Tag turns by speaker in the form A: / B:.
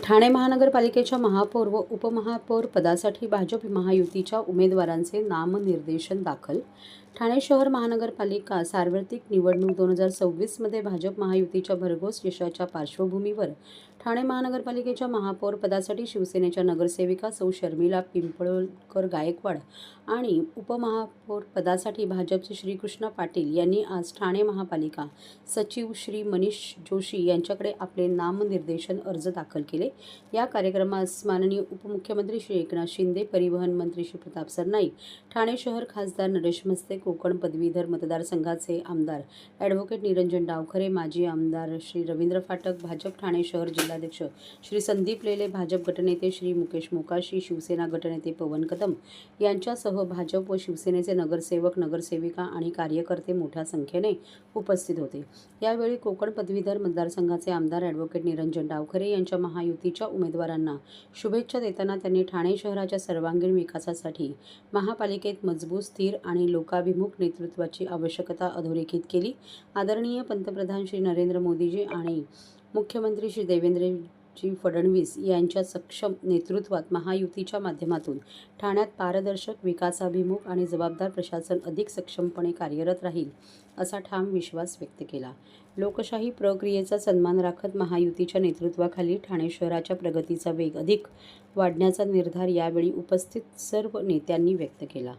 A: ठाणे महानगरपालिकेच्या महापौर व उपमहापौर पदासाठी भाजप महायुतीच्या उमेदवारांचे नामनिर्देशन दाखल. ठाणे शहर महानगरपालिका सार्वत्रिक निवडणूक 2026 मध्ये भाजप महायुतीच्या भरघोस यशाच्या पार्श्वभूमीवर ठाणे महानगरपालिकेच्या महापौर पदासाठी शिवसेनेच्या नगरसेविका सौ शर्मिला पिंपळकर गायकवाड आणि उपमहापौर पदासाठी भाजपचे श्रीकृष्ण पाटील यांनी आज ठाणे महापालिका सचिव श्री मनीष जोशी यांच्याकडे आपले नामनिर्देशन अर्ज दाखल केले. या कार्यक्रमास माननीय उपमुख्यमंत्री श्री एकनाथ शिंदे, परिवहन मंत्री श्री प्रताप सरनाईक, ठाणे शहर खासदार नरेश म्हस्ते, कोकण पदवीधर मतदारसंघाचे आमदार ॲडव्होकेट निरंजन डावखरे, माजी आमदार श्री रवींद्र फाटक, भाजप ठाणे शहर जिल्हाध्यक्ष श्री संदीप लेले, भाजप गटनेते श्री मुकेश मोकाशी, शिवसेना गटनेते पवन कदम यांच्यासह भाजप व शिवसेनेचे नगरसेवक, नगरसेविका आणि कार्यकर्ते मोठ्या संख्येने उपस्थित होते. यावेळी कोकण पदवीधर मतदारसंघाचे आमदार ॲडव्होकेट निरंजन डावखरे यांच्या महायुतीच्या उमेदवारांना शुभेच्छा देताना त्यांनी ठाणे शहराच्या सर्वांगीण विकासासाठी महापालिकेत मजबूत, स्थिर आणि लोकाभिमुख नेतृत्वाची आवश्यकता अधोरेखित केली. आदरणीय पंतप्रधान श्री नरेंद्र मोदीजी आणि मुख्यमंत्री श्री देवेंद्रजी फडणवीस यांच्या सक्षम नेतृत्वात महायुतीच्या माध्यमातून ठाण्यात पारदर्शक, विकासाभिमुख आणि जबाबदार प्रशासन अधिक सक्षमपणे कार्यरत राहील असा ठाम विश्वास व्यक्त केला. लोकशाही प्रक्रियेचा सन्मान राखत महायुतीच्या नेतृत्वाखाली ठाणे शहराच्या प्रगतीचा वेग अधिक वाढण्याचा निर्धार यावेळी उपस्थित सर्व नेत्यांनी व्यक्त केला.